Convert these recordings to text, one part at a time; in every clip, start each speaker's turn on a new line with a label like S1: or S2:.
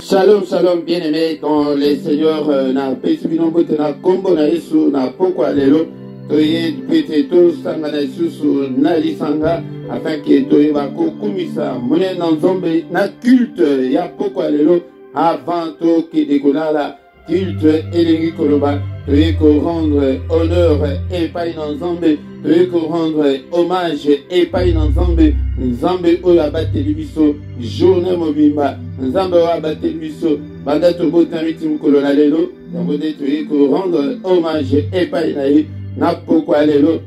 S1: Shalom, shalom, bien-aimés dans les seigneurs, na pesibino bote na kombo na Yesu na pokwa lelo, toye pete to sanga na Yesu na lisanga, afin que toye bako kumisa mone na nzombe na culte ya pokwa lelo, avant to ki dekolala culte elengi koloba, toye ko rendre honneur et pas na nzombe, toye ko rendre hommage et pas na nzombe, nzambe oyo abateli biso journée mobimba, nzambe oyo abateli biso banda tobota miti mokolo na lelo, yango nde toye ko rendre hommage epai na ye na pokwa lelo.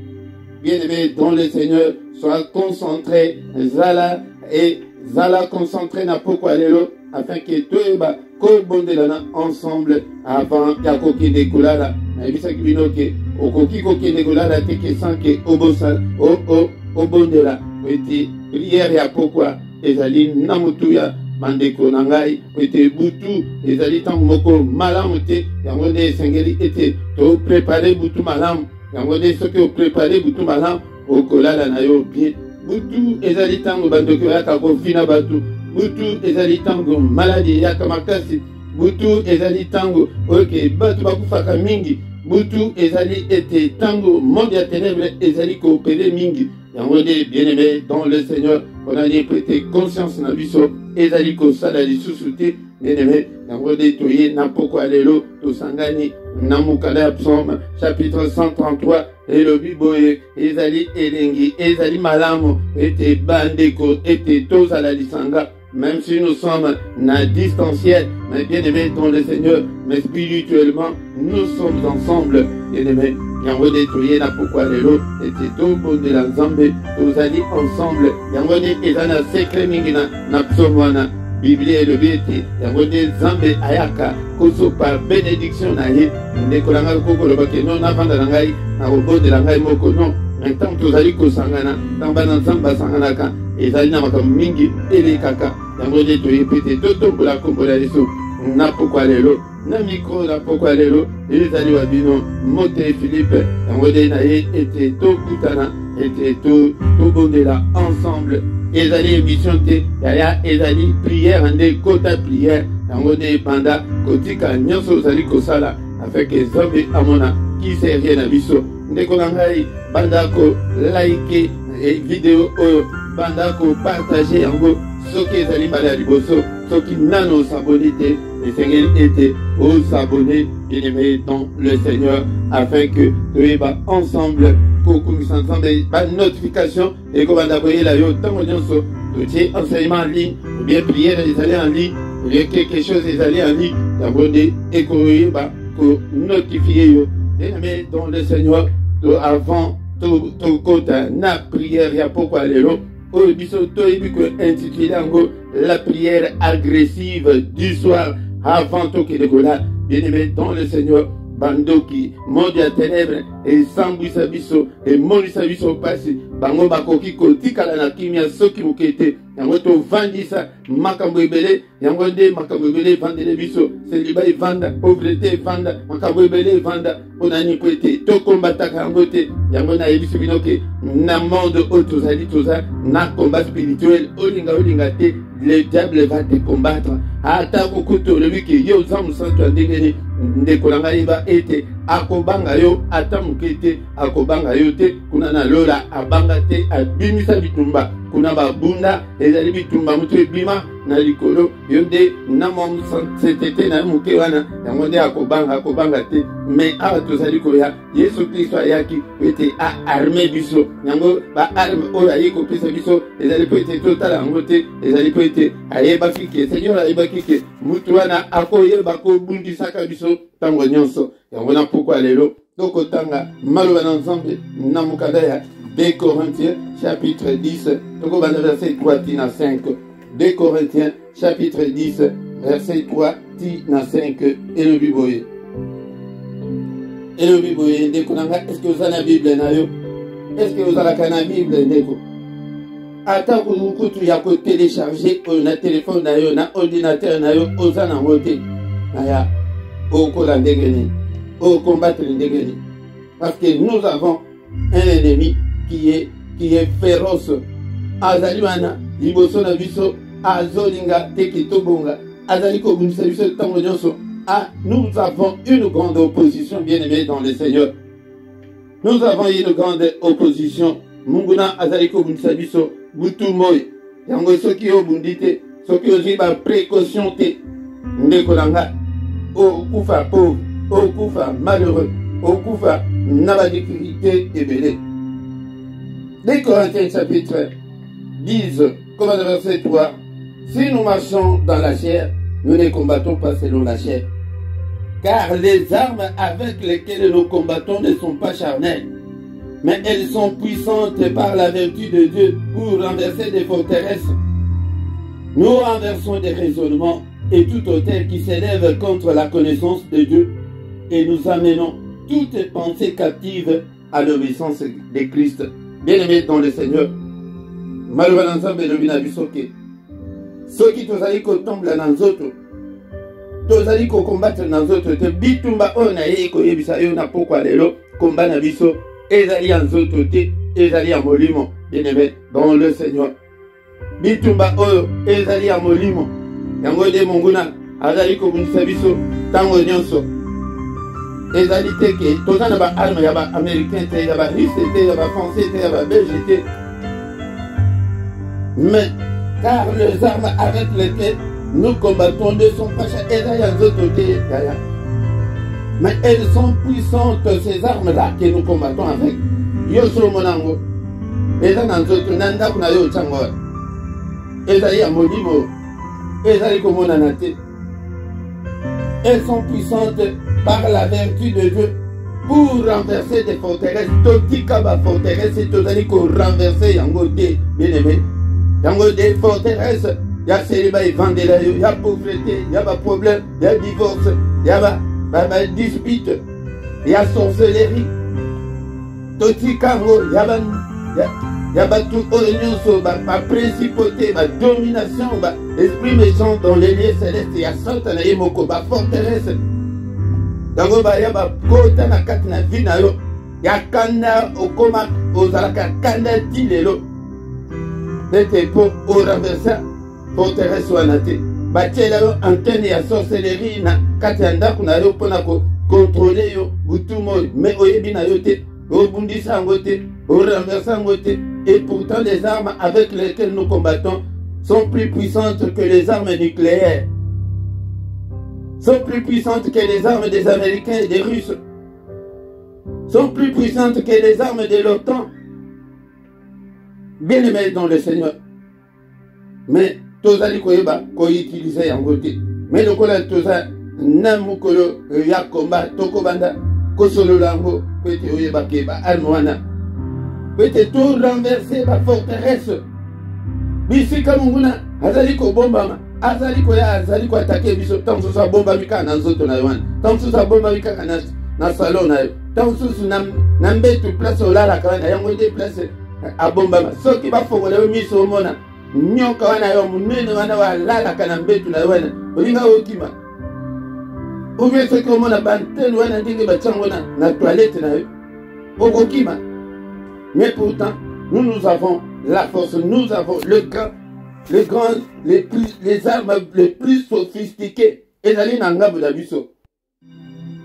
S1: Bien-aimé dans le Seigneur, sois concentré, zala et zala concentré na pokwa lelo, afin que toyeba ko bondelana ensemble avant ya kokende kolala. Na ebisaki bino ke okoki kokende kolala te ke sanke obosa obondela ete prière ya pokwa ezali na mutu ya bandeko na ngai, ete butu ezali ntango moko malamu te, yango nde esengeli ete toprepare butu malamu, yango nde soki oprepare butu malamu okolala na yo bien. Butu ezali ntango bandeko yaka kofina batu, butu ezali ntango maladi eyaka makasi, butu ezali ntango oyoke batu bakufaka mingi, butu ezali ete ntango monde ya ténèbre ezali koopere mingi. Yango nde bien-aimé dans le Seigneur, on a dit prêter conscience na biso ezali kosala lisusu te, bien-aimé. Yango nde toye na pokwa lelo tosangani na mokanda ya psaume chapitre 133 elobi boye ezali elengi ezali malamu ete bandeko ete tozala lisanga, même si nous sommes na distanciel, mais bien-aimé dans le Seigneur, mais spirituellement nous sommes ensemble, bien-aimé. Yango nde toye na pokwa lelo ete tobondela nzambe tozali ensemble. Yango nde eza na secret mingi na psaume wana, Biblie elobi ete yango nde nzambe ayaka kosopa bénédiction na ye. Ndeko na ngai kokoloba ke non navanda na ngai nakobondela ngai moko, non. Ntango tozali kosangana, ntango bana nzambe basanganaka ezali na makambo mingi elekaka. Yango nde toyebi ete totombola kombo na Yesu na pokwa lelo. Na micro na pokwa lelo ezali wa bino Mote Philippe, yango nde na ye ete tokutana ete tobondela ensemble. Ezali émission te yaya ezali prière nde kota prière, yango nde banda kotika nyonso ozali kosala afin que nzambe amona kiserie na biso. Ndeko na ngai banda ko like video oyo, banda ko partager yango soki ezali mbala ya liboso, soki nano s'abonner te esengeli ete s'abonner, bien-aimé dans le Seigneur, afin que toyeba ensemble kokumisa nzambe ba notification et ko banda koyela yo ntango nyonso totie enseignement en ligne ou bien prière ezali en ligne ou bien quelque chose ezali en ligne, yango nde ekoyeba ko notifier yo, bien-aimé dans le Seigneur. Avant tokota na prière ya pokwa lelo oyo biso toyebi ko intitulé yango la prière agressive du soir avant tokende kola. Bien-aimé dans le Seigneur, bandoki monde ya ténèbre esambwisa biso emonisa biso pasi, bango bakoki kotikala na kimia soki mokete, yango tovandisa makambo ebele. Yango nde makambo ebele evandele biso, seliba evanda, pauvreté evanda, makambo ebele evanda, onani po ete tokombataka yango te. Yango nayebi bino ke na monde oyo tozali toza na combat spirituel, olinga te, le diable va te combattre. Ata kokuta olobi ke yo oza mosantu ya ndenge nini, ndeko na ngai yeba ete akobanga yo ata moke te, akobanga yo te, kuna na lola abanga te, abimisa bitumba kuna babunda ezali bitumba mutu ebima na likolo yo nde na mwamusantete na moke wana, yango nde akobanga te. Mais awa tozali koya Yesu Kristo ayaki ete aarme biso, yango baarme oyo aye kopesa biso ezali po ete totala yango te, ezali po ete ayebaki ke Seigneur ayebaki ke mutu wana akoyeba kobundisaka biso ntango nyonso. Yango na pokwa lelo tokotanga maloba na nzambe na mokanda ya 2 Corinthiens chapitre 10 tokobanda verset 3 tina 5. 2 Corinthiens chapitre 10 verset 3 tina 5 elobi boye. Elobi boye ndeko na ngai, est-ce que oza na Bible na yo? Est-ce que ozalaka na Bible ndeko? Ata kutu ya kotélécharger oyo na telefone na yo na ordinateur na yo oza nango te, aya okola ndenge nini, ocombattre ndenge nini? Parce que nous avons un ennemi qui est féroce. Azali wana liboso na biso azolinga te kitobonga, Azaliko Bunsabiso Tangonyoso. Ah, nous avons une grande opposition, bien-aimés dans le Seigneur. Nous avons une grande opposition. Munguna Azaliko Bunsabiso, Butumoy, Yango Soki Obundite, Soki Oziba précaution te, Ndekolanga, O Koufa pauvre, O Koufa malheureux, O Koufa Nabadikrité et Belé. Les Corinthiens chapitre 10, comme le verset 3, si nous marchons dans la chair, nous ne combattons pas selon la chair. Car les armes avec lesquelles nous combattons ne sont pas charnelles, mais elles sont puissantes par la vertu de Dieu pour renverser des forteresses. Nous renversons des raisonnements et tout autel qui s'élève contre la connaissance de Dieu et nous amenons toute pensée captive à l'obéissance de Christ. Bien-aimés dans le Seigneur, malheureusement, ceux qui tozali kotombola na nzoto, tozali combattre na nzoto te bitumba oyo na ye koyebisa yo na pokwa lelo komba na biso ezali ya nzoto te ezali ya molimo. Bien-aimés dans le Seigneur, bitumba oyo ezali ya molimo yango de monguna azali kobundisa biso tango nyonso ezali te ke toza na ba arme ya ba américain te ya ba russe te ya ba français te ya ba belge te, mais car les armes avec lesquelles nous combattons ne sont pas chères, mais elles sont puissantes, ces armes-là que nous combattons avec. Yoso monango, eza nanzoto nanda kuna yo chango, eza ya molimo, eza liko monanate. Elles sont puissantes par la vertu de Dieu pour renverser des forteresses. Totika ba forteresse, tozali ko renverser yango te, bien-aimé. Yango des forteresses, il y a célibat et vendela, il y a pauvreté, il y a problème, il y a divorce, il y a dispute, il y a sorcellerie. Totikango, il y a tout oignon, ma principauté, ma domination, esprit méchant dans les lieux célestes, il y a Satan et Moko, ma forteresse. Yango il y a kota na katina vina yo, il y a kanda okoma, ozalaka kanda tilelo. C'était pour renverser forteresse wanate. Bachela yo antenne ya sorcellerie na kati ya ndako na yo pona ko contrôler yo butumo, mais oyebi na yo te, obundisa yango te, renverser yango te. Et pourtant les armes avec lesquelles nous combattons sont plus puissantes que les armes nucléaires, sont plus puissantes que les armes des Américains et des Russes, sont plus puissantes que les armes de l'OTAN. Bien-aimés dans le Seigneur, mais tozali koyeba koutiliser yango te, mais lokola toza na mukolo ya komba tokobanda kosolola yango pete oyeba ke ba arme wana pete to renverser ba forteresse bisika munguna azali kobombama, azali koya, azali ko attaquer biso tanso sa bomba mika na nzoto na wana, tanso sa bomba mika na salon na yo, tanso na mbetu place olala kana yango de place abombama. Soki bafongola yo miso omona nyoka wana yo munene wana walala kana mbetu na wana olinga okima oubien soki omona bantene wana ndenge batiango na toilette na yo okokima. Mais pourtant nous avons la force, nous avons les armes les plus sophistiquées ezali na ngambo na biso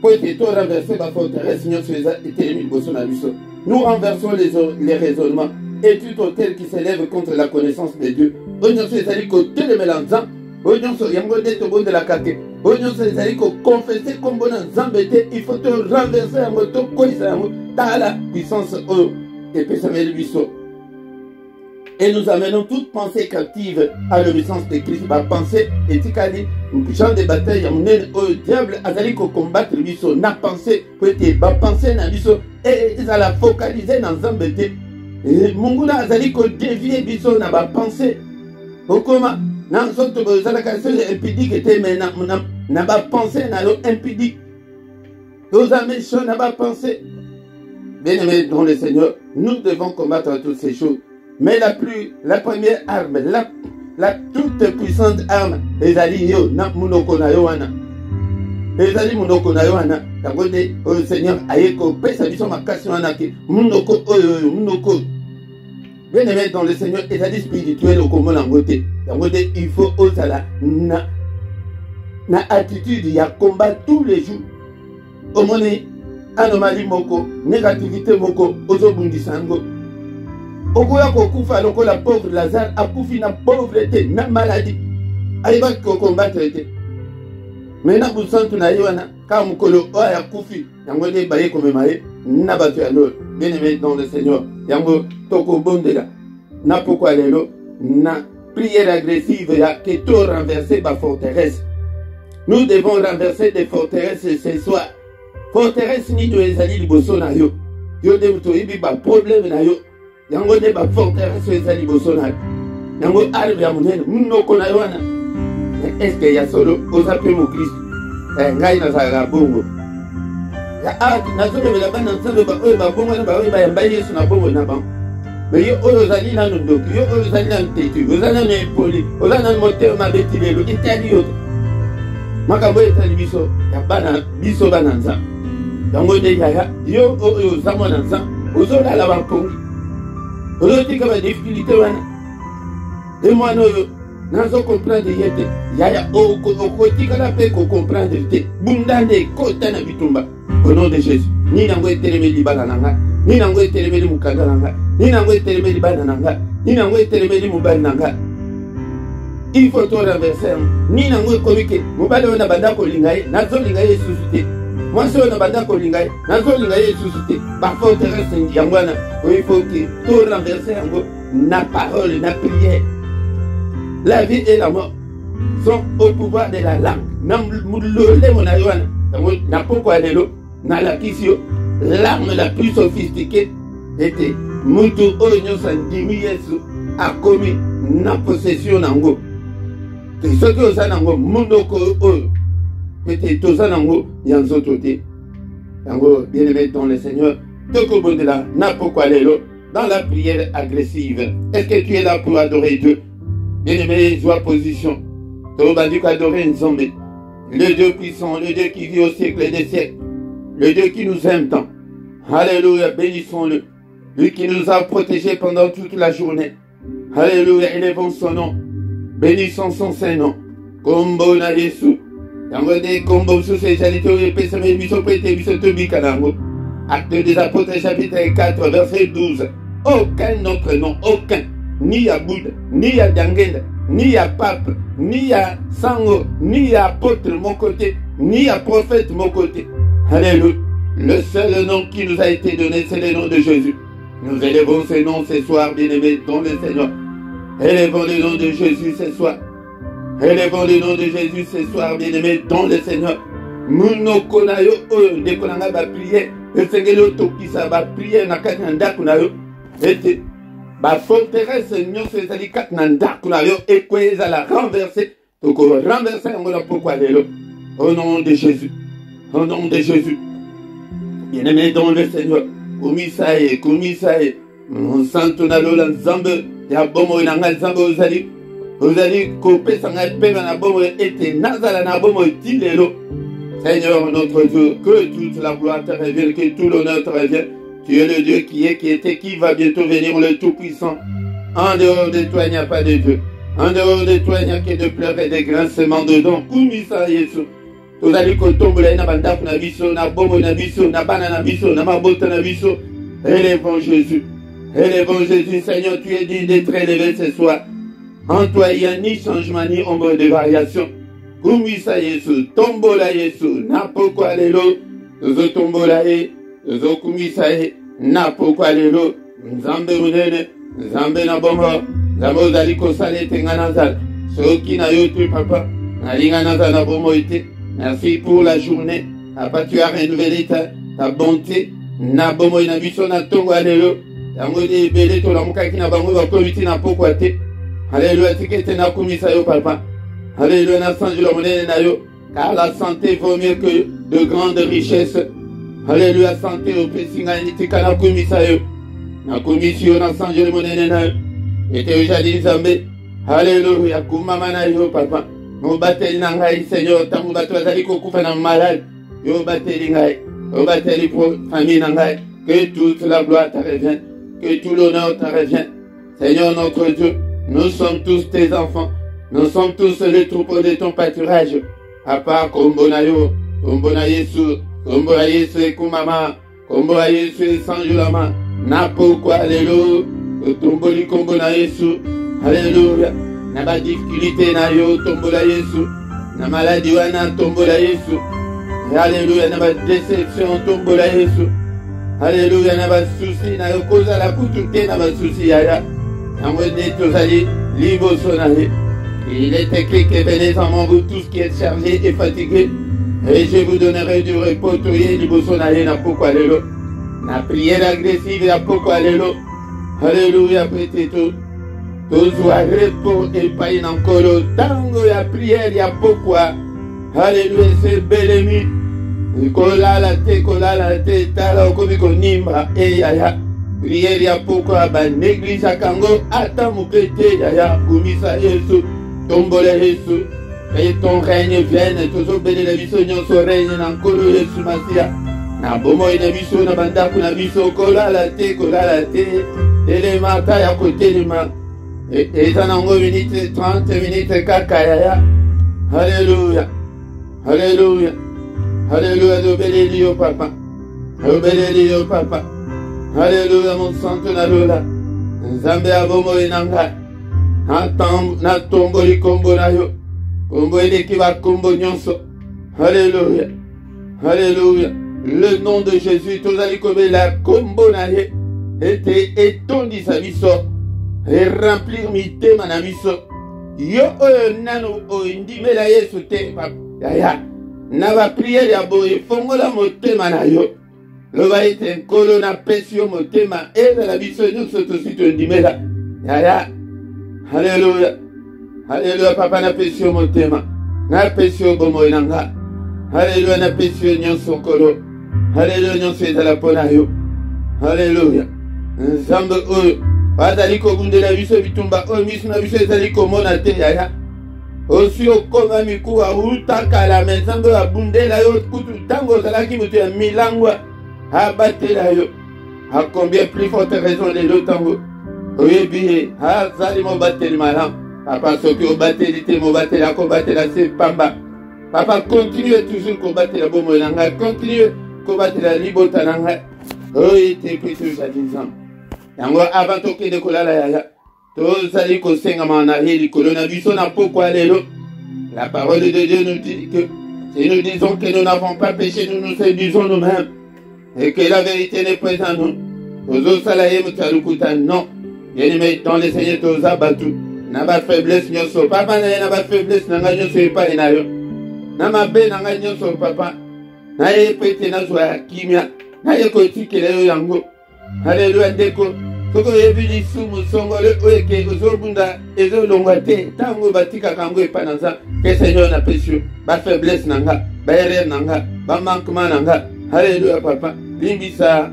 S1: po ete to renverser ba forteresse nyonso etelemi liboso na biso. Nous renversons les raisonnements et tout autel qui s'élève contre la connaissance de Dieu. Onyonso ezali ko telemela nzambe, onyonso yango nde tobondelaka te, onyonso ezali ko confesser kombo na nzambe te, il faut te renverser yango tokoisa yango tala puissance oyo epesameli biso. Et nous amenons toute pensée captive à l'obéissance de Christ. Ma pensée etikali champ de bataille ya munene oyo diable azali ko combattre biso na pensée po ete ba pensée na biso et ezala focaliser na nzambe te. Munguna azali ko dévier biso na ba pensée okoma na nzoto bozalaka seul impudique te, mais na ba pensée na lo impudique oza méchant na ba pensée. Bien-aimés dans le Seigneur, nous devons combattre toutes ces choses. Mais la première arme, la toute puissante arme, ezali yo na munoko na yo wana. Ezali munoko na yo wana. Yango de o Seigneur ayeko pesa biso makasi wana ke munoko oyo munoko. Bien-aimé dans le Seigneur, ezali spirituel okomona ngote. Yango de il faut osala na attitude ya combat tous les jours. Omoni anomalie moko, négativité moko, ozobundisa ngo. Okoya kokufa lokola pauvre Lazare, akufi na pauvreté, na maladie. Aiba ko combattre te. Mena busantu na yewana, ka mukolo oya kufi, yango ne baye komemaye, na batu ya lolo. Bien-aimé dans le Seigneur, yango toko bondela. Na pourquoi lelo, na prière agressive ya que tout renverser ba forteresse. Nous devons renverser des forteresses ce soir. Forteresse ni to ezali liboso na yo. Yo de to ibi ba problème na yo. Yango de ba forteresse ezali liboso na yo. Yango arbe ya munene munoko na yo wana. Est-ce que ya solo ozape mo Christ? Ngai na sala bongo. Ya ati na solo bela bana nsambe ba oyo ba bongo na ba oyo ba yamba Yesu na bongo na ba. Mais yo oyo zali na ndoki, yo oyo zali na ntetu, ozana na epoli, ozana na moteur mabeti lelo, itali yo. Makambo etali biso, ya bana biso bana nza. Yango de yaya, yo oyo zamo na nza, ozola la bapongi. Ozotika ba difficulté wana. Et moi no yo, nazo comprendre yete, yaya okotika la pe ko comprendre te. Bundande kota na bitumba. Au nom de Jésus. Ni nango eteleme libala nanga, ni nango eteleme mukanda nanga, ni nango eteleme libala nanga, ni nango eteleme mubali nanga. Il faut tout renverser. Ni nango komike, mubali ona banda ko lingaye, nazo lingaye susute. Moi si ona banda ko lingaye, nazo lingaye susute. Ba forteresse yangwana, il faut que tout renverser yango na parole, na prière. La vie et la mort sont au pouvoir de la langue. Nam mulole mona yoana. Na pourquoi lelo na la kisio l'arme la plus sophistiquée était mutu oyo sandimi Yesu a commis na possession nango. Te soki oza nango mundoko oyo pete toza nango yanzo tote. Yango bien-aimé dans le Seigneur, toko bondela na pourquoi lelo dans la prière agressive. Est-ce que tu es là pour adorer Dieu? Bien-aimé, joie position. Toba du adorer Nzambe. Le Dieu puissant, le Dieu qui vit au siècle des siècles, le Dieu qui nous aime tant. Alléluia, bénissons-le. Lui qui nous a protégés pendant toute la journée. Alléluia, élevons son nom. Bénissons son Saint-Nom. Kombo na Yesu. Yangode kombo sous ses jalito et pesame biso prete biso tobi kanango. Acte des Apôtres chapitre 4 verset 12. Aucun autre nom, aucun. Ni à Bouddha, ni à Dangenda, ni à pape, ni à sango, ni à apôtre mon côté, ni à prophète mon côté. Alléluia. Le seul nom qui nous a été donné, c'est le nom de Jésus. Nous élevons ce nom ce soir, bien-aimés, dans le Seigneur. Élevons le nom de Jésus ce soir. Élevons le nom de Jésus ce soir, bien-aimés, dans le Seigneur. Nous konayo oyo ndekolanga ba prier, esengelo tokisa ba prier na kati na ndako na yo. Ete ba forteresse nyonso ezali kati na ndako na yo ekweza la renverser. Toko renverser yango na pourquoi lelo. Au nom de Jésus. Au nom de Jésus. Bien-aimé dans le Seigneur. Kumisaye, kumisaye. Santo na lola nzambe ya bomo na nga nzambe ozali. Ozali kopesa nga pema na bomo ete nazala na bomo ti lelo. Seigneur notre Dieu, que toute la gloire te revienne, que tout l'honneur te revienne. Tu es le Dieu qui est, qui était, qui va bientôt venir, le Tout-Puissant. En dehors de toi, il n'y a pas de Dieu. En dehors de toi, il n'y a que de pleurs et des grincements de dents. Kumisa Yesu. Tozali kotombola na bandaku na biso, na bomo na biso, na bana na biso, na mabota na biso. Élevons Jésus. Élevons Jésus, Seigneur, tu es digne d'être élevé ce soir. En toi, il n'y a ni changement, ni ombre de variation. Kumisa Yesu, tombola Yesu, na pourquoi lelo, zo tombola e, zo kumisa e, na pourquoi lelo, nzambe munene, nzambe na bomba, nzambe ozali kosala tenga nazala, soki na yo tu papa, nalinga nazala na bomo ete. Merci pour la journée, papa tu as renouvelé ta bonté, na bomo na biso na tongo lelo, yango de ebele to la mukaki na bango ba komiti na pourquoi te. Alléluia, tikete na kumisa yo papa. Alléluia, na sanji lo monene na yo, car la santé vaut mieux que de grandes richesses. Alléluia, santé au pesinga nitika na kumisa yo. Na kumisi yo na sanji lo monene na yo. Ete ujadi nzambe. Alléluia, kumama na yo papa. Mo bateli na ngai Seigneur, tangu bato azali kokufa na malade. Yo bateli ngai. Yo bateli pour famille na ngai. Que toute la gloire te revienne. Que tout l'honneur te revienne. Seigneur notre Dieu, nous sommes tous tes enfants. Nous sommes tous les troupeaux de ton pâturage. Papa kombo na yo, kombo na Yesu, kombo na Yesu ekumama, kombo na Yesu esanjulama, na pokwa lelo, tomboli kombo na Yesu, alléluia. Na ba difficulté na yo, tombo na Yesu, na maladie wana tombo na Yesu, alléluia. Na ba déception tombo na Yesu, alléluia. Na ba souci na yo koza la kutuke na ba souci yaya, na mwende tozali liboso na ye. Il est écrit que venez en moi vous tous qui êtes chargés et fatigués, et je vous donnerai du repos. Toye liboso na ye na pokwa lelo, na prière agressive ya pokwa lelo, alléluia. Peut-être tozwa repos epai na nkolo tango ya prière ya pokwa, alléluia. C'est belemi kolala te tala okomi konimba eyaya. Prière ya pokwa ba néglige kango ata moke te yaya. Kumisa Yesu, tombole Yesu, et ton règne vienne. Tozo belela biso nyonso règne na nkolo Yesu Masia, na bomoi na biso na bandaku na biso. Kolala te elemata ya kotelema eza nango minute 30 minutes kaka yaya. Alléluia, alléluia, alléluia. Tobeleli yo papa, tobeleli yo papa, alléluia. Mon santo na lola nzambe ya bomoi na ngai, na tomboli kombo na yo, kombo eleki bakombo nyonso. Alléluia, alléluia. Le nom de Jésus tozali kobela kombo na ye ete etondisa biso e remplir mitema na biso. Yo oyo nano oyindimela Yesu te yaya, na bapriere ya boye fongola motema na yo, loba ete nkolo napesi yo motema ezala biso nyonso tosi tondimela yaya. Alléluia, alléluia. Papa napesi yo motema, napesi yo bomoi na nga, alléluia. Napesi yo nyonso nkolo, alléluia. Nyonso ezala mpo na yo, alléluia. Nzambe oyo bazali kobundela biso bitumba oyo miso na biso ezali komona te yaya. Osi okoma mikuwa utakala me nzambe oyo abundela yo kutu ntango ozalaki moto ya milangwa abatela yo. A combien plus forte raison lelo ntango oyebi ye azali mobateli malamu. Papa soki obateli te mobateli akobatela se pamba. Papa continue toujours kobatela bomoi na ngai, continue kobatela libota na ngai oyo ete kristo ezali nzambe. Yango avant tokende kolala yaya tozali kosengama na ye likolo na biso na pokwa lelo. La parole de Dieu nous dit que si nous disons que nous n'avons pas péché, nous nous séduisons nous-mêmes et que la vérité n'est pas en nous. Tozosala ye mutalukuta non. Bien-aimé dans le Seigneur toza batu na ba faiblesse nyonso papa na ye, na ba faiblesse na ngai nyonso epai na yo, na mabe na ngai nyonso papa na ye pete nazwa kimia na ye kotikela yo yango. Alléluia. Ndeko soko oyebi lisumu songole oyeke ozobunda ezolongwa te ntango batikaka yango epai na nzambe. Ke Seigneur napesi yo bafaiblesse na nga, baerreur na nga, bamankement na nga. Alléluia papa, limbisa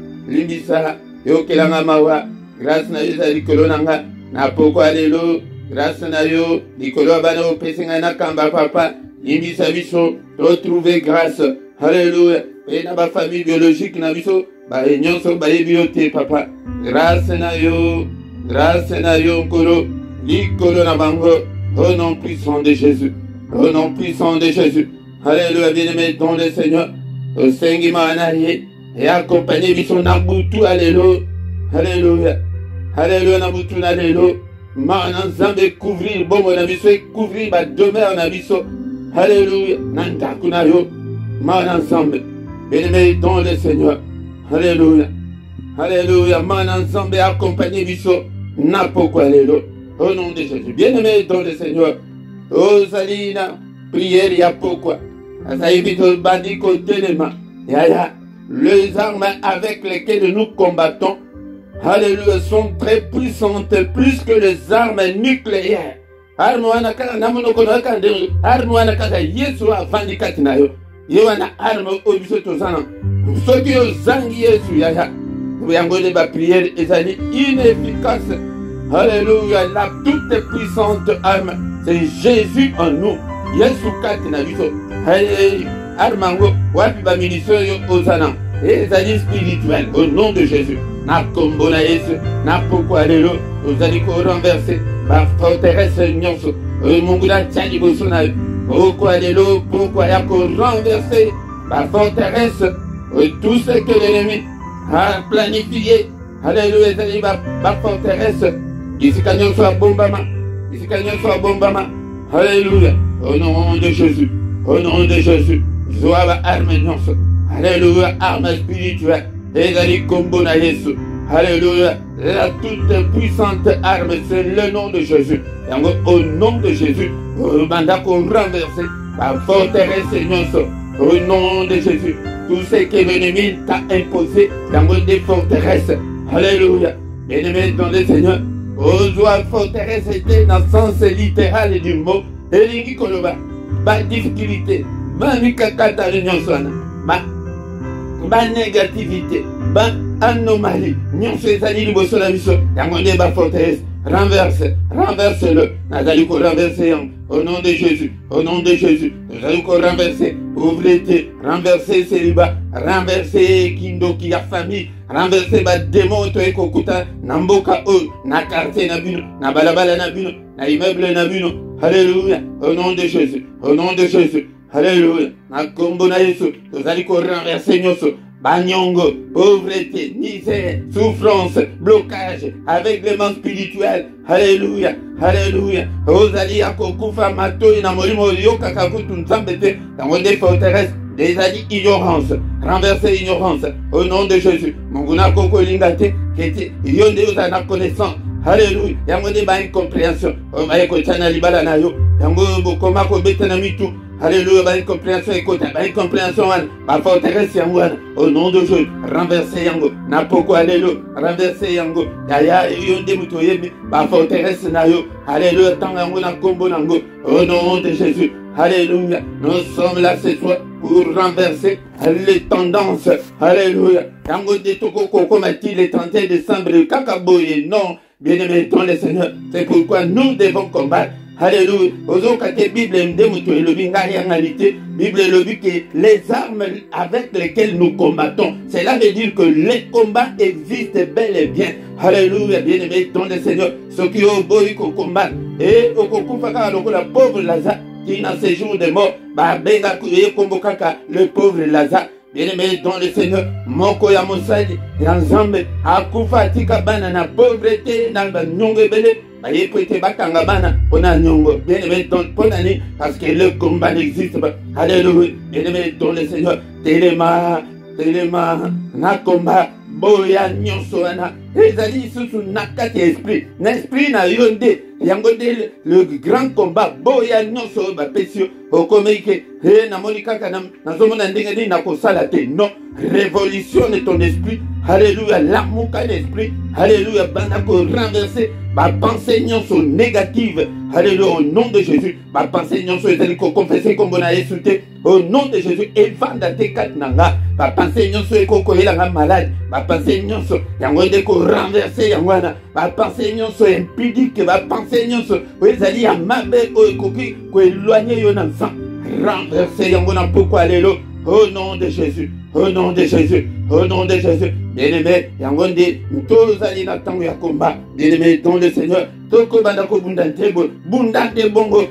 S1: yokelanga mawa. Grâce na yo ezali likolo na nga na pokwa lelo. Grâce na yo likolo ya bana opesi ngai na kamba papa, limbisa biso retrouver grâce. Alléluia. Pe na bafamille biologique na biso baye nyonso bayebi yo te papa. Grâce na yo nkolo likolo na bango, au nom puissant de Jésus, au nom puissant de Jésus. Alléluia. Bien-aimé dans le Seigneur osengi maana ye et accompagner biso na butu. Alléluia, alléluia, alléluia. Na butu na lelo maana nzambe couvrir bomo na biso, couvrir ba demeure na biso. Alléluia. Na ndaku na yo maana nzambe. Bien-aimé dans le Seigneur, alléluia, alléluia. Maana nzambe accompagner biso na pokwa lelo au nom de Jésus. Bien-aimé dans le Seigneur ozali na prière ya pokwa azayibi to bandi kotelema yaya. Les armes avec lesquelles nous combattons, alléluia, sont très puissantes, plus que les armes nucléaires. Arme wana kaka namono kono kaka arme wana kaka Yesu avandi kati na yo. Yo wana arme obiso tozana. Soki yo zangi Yesu yaya. Yango de ba prière ezali inefficace. Alléluia, la toute puissante arme, c'est Jésus en nous. Yesu kati na biso. Armango wapi ba munition yo ozana. Ezali spirituel au nom de Jésus. Na kombo na Yesu, na pokwa lelo ozali ko renverser ba forteresse nyonso. Mungu na tshali boso na pourquoi l'élo, pourquoi il y a qu'on renverser la forteresse, tout ce que l'ennemi a planifié. Alléluia, la forteresse, ici quand il soit bombama, ici quand il soit bombama. Alléluia, au nom de Jésus, au nom de Jésus, joie arme nyonso. Alléluia, arme spirituelle, et combo na Yesu. Alléluia, la toute puissante arme, c'est le nom de Jésus. Et au nom de Jésus, au mandat qu'on renverse la forteresse nyonso. Au nom de Jésus, tout ce que l'ennemi t'a imposé dans des forteresses. Alléluia, bien-aimé dans le Seigneur. Ozoa forteresse était dans le sens littéral du mot. Et l'ingi koloba, ba difficulté, ba mikakata nyonsona, ba négativité, ba anomalie, nyonso ezali liboso na biso, yango nde ba forteresse. Renverse-le. Nazali ko renverser au nom de Jésus, au nom de Jésus. Nazali ko renverser pauvreté, renverser célibat, renverser kindoki ya famille, renverser ba démon to ekokuta na mboka o, na quartier na bino, na balabala na bino, na immeuble na bino. Alléluia, au nom de Jésus, au nom de Jésus. Alléluia. Na kombo na Yesu, nazali ko renverser nyonso. Banyongo, pauvreté, misère, souffrance, blocage, aveuglement spirituel. Alléluia, alléluia. Ozali akokufa matoi na molimo yoka kakutu nzambete. Dans des forteresses, des alliés ignorance. Renverser ignorance. Au nom de Jésus. Monguna koko lingate, kete, yonde uzana connaissance. Alléluia. Yango de ba incompréhension. O ba eko chana libala na yo. Yango bokoma ko betana mitu. Alléluia, ba incompréhension, écoute, ba incompréhension, ba forteresse yango, au nom de Jésus, renverser yango, na poko alléluia, renverser yango, yaya yonde muto yebi, ba forteresse na yo, alléluia, tant yango na kombo nango, au nom de Jésus, alléluia, nous sommes là ce soir pour renverser les tendances, alléluia, yango de toko koko mati le 31 décembre, kakaboye, non, bien-aimé dans le Seigneur, c'est pourquoi nous devons combattre. Alléluia. Ozokate Bible mdemuto elobi ngari en réalité, Bible elobi que les armes avec lesquelles nous combattons, cela veut dire que les combats existent bel et bien. Alléluia, bien-aimé dans le Seigneur, ceux qui ont besoin qu'on combatte et au kokufaka la pauvre Lazare qui dans ces jours de mort, ba benga kuye kombokaka le pauvre Lazare. Bien-aimé dans le Seigneur, moko ya mosali ya nzambe akufa tika bana na pauvreté na nyongo ebele. Bien-aimé parce que le combat n'existe pas. Alléluia. Bien-aimé dans le Seigneur. Téléma, na combat. Boya nyonso wana. Ezali susu nakati esprit. N'esprit na yonde. Yangode le grand combat. Boya nyonso ba pesio. Okomeke. Na monikaka na zomona ndenge ni na kosala te. Non. Révolutionne ton esprit. Alléluia. L'amour qu'a l'esprit. Alléluia. Banako renverser. Ma pensée nyonso négative. Alléluia. Au nom de Jésus. Ma pensée nyonso ezali ko confesser comme on a insulté. Au nom de Jésus. Evanda te kat nanga. Ma pensée nyonso ekoko elanga malade. Ma pensée nyonso yango ndeko renverser yangwana. Ma pensée nyonso impudique. Ma pensée nyonso ezali ya mabe o ekoki ko éloigner yo na sang. Renverser yangona pourquoi lelo. Au nom de Jésus, au nom de Jésus, au nom de Jésus. Bien-aimé, yangonde, tous allez dans le temps de combat. Bien-aimé, dans le Seigneur, toko bandako bundante bongo.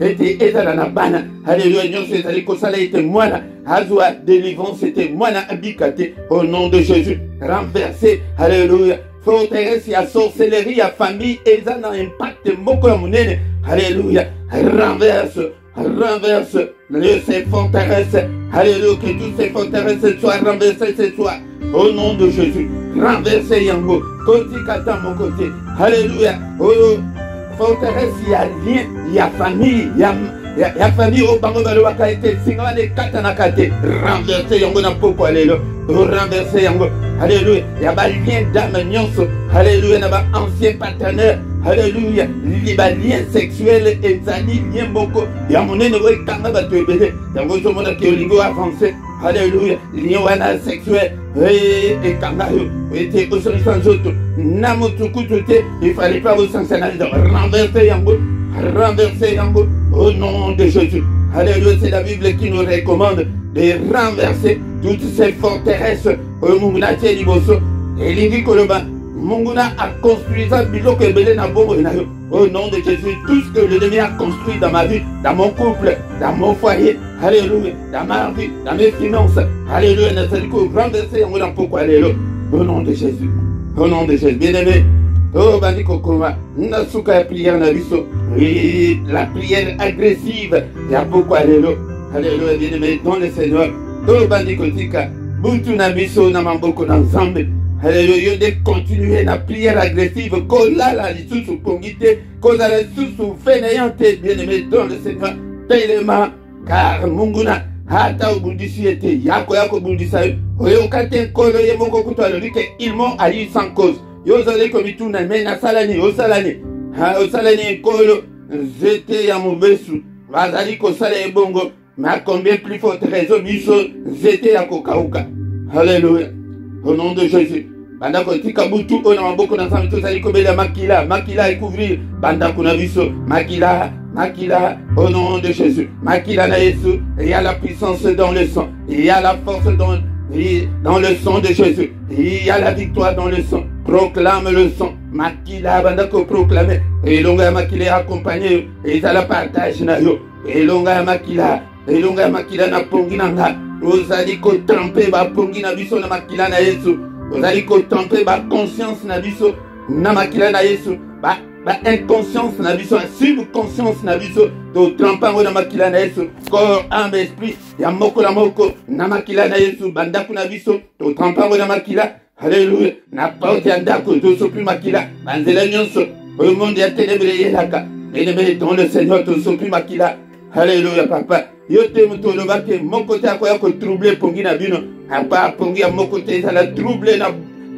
S1: Ete ezala na bana. Alléluia, nyonso ezali kosala ete mwana. Azwa délivrance ete mwana abikate. Au nom de Jésus, renversé. Alléluia. Forteresse ya sorcellerie ya famille ezana impact moko ya munene. Alléluia. Renverse ces forteresses. Alléluia, que toutes ces forteresses soient renversées ce soir. Au nom de Jésus, renversez yango. Côté kata mon côté. Alléluia. Oh, forteresse, il y a lien, il y a famille, il y a famille au bango baloa kaite singa de kata na kate. Renversez yango na poko alléluia. Renversez yango. Alléluia. Il y a ba lien d'âme nyonso. Alléluia, na ba ancien partenaire. Alléluia. Liba lien sexuel et zali lien moko. Ya monene we kanga ba tuebele. Yango zo mona ke olingo avancé. Alléluia. Lien wana sexuel. Et kanga yo. Ete osori sans autre. Namo tukutute. Il fallait pas vous sanctionner. Renverser yango. Renverser yango. Au nom de Jésus. Alléluia. C'est la Bible qui nous recommande de renverser toutes ces forteresses. Au Mungunache Liboso. Et l'ingi koloba. Monguna a construit ça, biloko ebele na bongo na yo. Au nom de Jésus, tout ce que l'ennemi a construit dans ma vie, dans mon couple, dans mon foyer, alléluia, dans ma vie, dans mes finances, alléluia, n'est-ce pas, renverser en mon pourquoi, alléluia. Au nom de Jésus, au nom de Jésus, bien-aimé. Oh, bandiko koma, nasuka ya prière na biso, la prière agressive, ya pourquoi, alléluia, alléluia, bien-aimé, dans le Seigneur. Oh, bandiko tika, butu na biso na mamboko na nzambe. Alléluia, de continuer la prière agressive, kola la lisusu kongite, koza la lisusu fainéante, bien-aimé dans le Seigneur, tellement, car munguna, hata ubudisi ete, yako budisa yo, oyo kate kolo ye moko kutu alorike, ils m'ont haï sans cause, yo zole komituna, mena salani, osalani kolo, zete ya mubesu, bazali kosala ebongo, mais combien plus forte raison, miso, zete ya kokauka, alléluia. Au nom de Jésus. Bandako tika butu ona maboko na sami to sali kobela makila couvrir bandako na biso makila au nom de Jésus. Makila na Yesu, il y a la puissance dans le sang, il y a la force dans le sang de Jésus, il y a la victoire dans le sang. Proclame le sang. Makila bandako proclamer et longa makila accompagner et ça la partage na yo. Et longa makila na ponginanga. Ozali ko tremper ba pongi na biso na makila na Yesu. Ozali ko tremper ba conscience na biso na makila na Yesu. Ba inconscience na biso, subconscience na biso. To tremper na makila na Yesu. Corps, âme, esprit, ya moko la moko na makila na Yesu. Bandaku na biso, to tremper na makila. Alléluia. Na porte ya ndako to sopli makila. Banzela nyonso. Au monde ya ténèbres yelaka. Et dans le Seigneur to sopli makila. Alléluia, papa. Yo te mutoloba ke mokote akoya ko troubler pongi na bino. Apa pongi ya mokote ça la troubler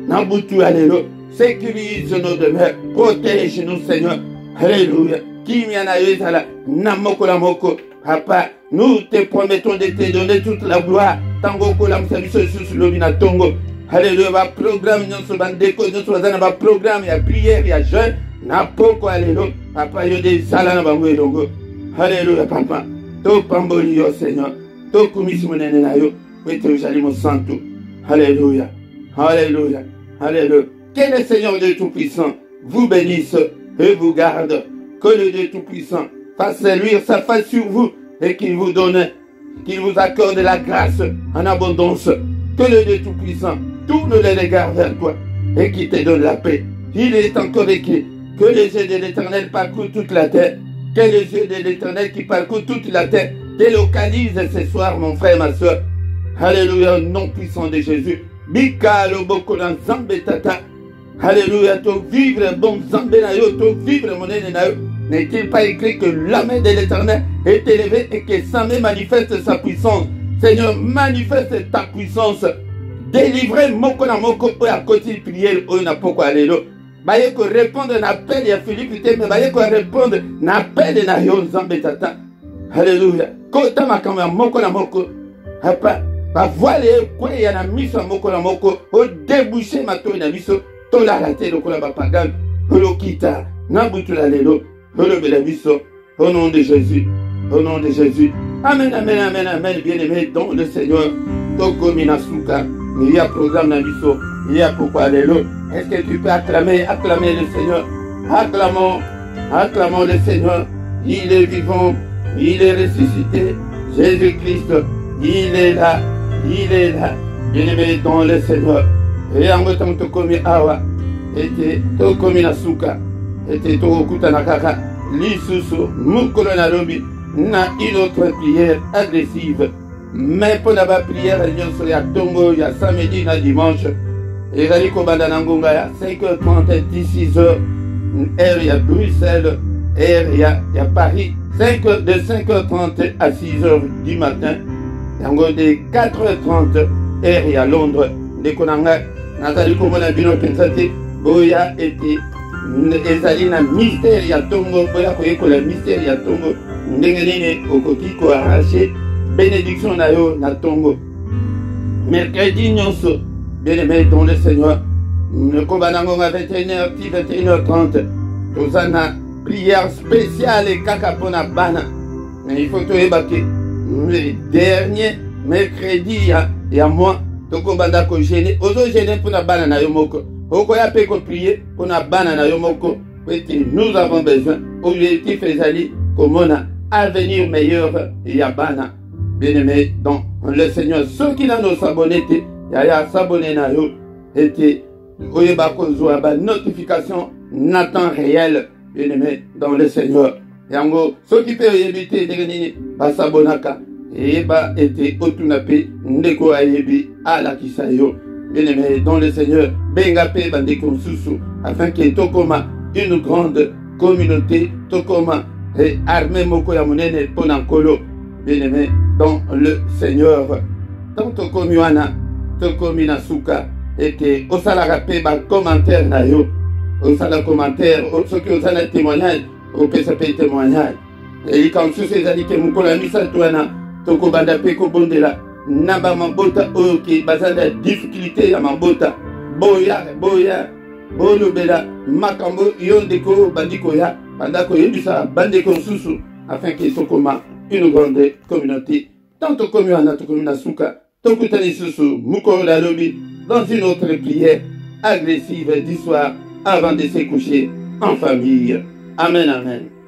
S1: na butu, alléluia. Sécurise nos demeures, protège-nous, Seigneur. Alléluia. Kimia na yo ça la na moko la moko. Papa, nous te promettons de te donner toute la gloire. Tango ko la msabiso sur l'obina tongo. Alléluia. Ba programme nyonso bandeko nyonso bazana ba programme ya prière ya jeûne na poko, alléluia. Papa yo de sala na bango elongo. Alléluia, papa. To pamboli yo, Seigneur. To kumisi monene na yo. Wete ujali mon santo. Alléluia. Alléluia. Alléluia. Que le Seigneur Dieu Tout-Puissant vous bénisse et vous garde. Que le Dieu Tout-Puissant fasse luire sa face sur vous et qu'il vous accorde la grâce en abondance. Que le Dieu Tout-Puissant tourne les regards vers toi et qu'il te donne la paix. Il est encore écrit que les yeux de l'Éternel parcourent toute la terre. Que les yeux de l'Éternel qui parcourent toute la terre délocalisent ce soir, mon frère, ma soeur. Alléluia, au nom puissant de Jésus. Bika loboko na nzambe tata. Alléluia, to vivre bon nzambe na yo, to vivre monene na yo. N'est-il pas écrit que la main de l'Éternel est élevée et que sa main manifeste sa puissance? Seigneur, manifeste ta puissance. Délivrez moko na moko à côté de prière au na poko, alléluia. Baye ko répondre na appel ya Philippe te, mais baye ko répondre na appel na yo nzambe tata. Alléluia. Kota makamba moko na moko. Hapa ba voile kwe ya na miso moko na moko o déboucher mato na miso to la raté lokola ba pagan. Holo kita na butu la lelo. Holo bela miso au nom de Jésus. Au nom de Jésus. Amen, amen, amen, amen. Bien-aimé dans le Seigneur. Toko minasuka. Il y a programme na miso. Il y a pourquoi alléluia. Est-ce que tu peux acclamer le Seigneur? Acclamons le Seigneur. Il est vivant, il est ressuscité. Jésus-Christ, il est là. Bien-aimé dans le Seigneur. Et en tant que komi awa, et to komi nasuka, et to okuta nakaka, lisusu, mukolo na lobi, na une autre prière agressive. Mais pour la prière, il y a Tongo, il y a samedi, il y a dimanche. Et il y a 5h30, 16h, il y a Bruxelles, il y a Paris, de 5h30 à 6h du matin. Il y a de 4h30, il y a Londres. De Konanga, Nathalie Komona Bino Pensati, Boya était Ezalina mystère, il y a Tongo, Boya Koyeko, le mystère, il y a Tongo, Ndengeline, Okotiko, arraché, bénédiction Nayo, Natongo. Mercredi, Nyonso. Bien-aimé dans le Seigneur, le combat à 21h, 21h30, nous avons une prière spéciale et kakapona bana. Mais il faut te évacuer. Le dernier mercredi, il y a moi, le combat à gêner. Ozo gêner pour la bana na yomoko. okoya pe ko prier pour na bana na yo moko. Nous avons besoin. Objectif ezali komona avenir meilleur ya bana. Bien-aimé dans le Seigneur, ceux qui n'ont s'abonné, ya s'abonner na yo était oyeba kozwa ba notification na temps réel. Bien-aimé dans le Seigneur. Yango ceux qui peuvent éviter de gagner ba sabonaka et ba était otunape ndeko ayebi ala kisayo. Bien-aimé dans le Seigneur, benga pe bandeko susu afin que tokoma une grande communauté tokoma et armée moko ya monene ponankolo. Bien-aimé dans le Seigneur, tant tokomi wana tokomi na suka et que osala rapé ba commentaire na yo osala commentaire ceux qui osala témoignage au PCP témoignage et quand sous ces années que mukola misa toana toko banda pe ko bondela naba mabota oki bazanda difficulté ya mabota boya bolobela makambo yondeko bandiko ya bandako yebisa bandeko susu afin que tokoma une grande communauté tant tokomi wana tokomi na suka tokutani susu mukola lobi dans une autre prière agressive du soir avant de se coucher en famille. Amen, amen.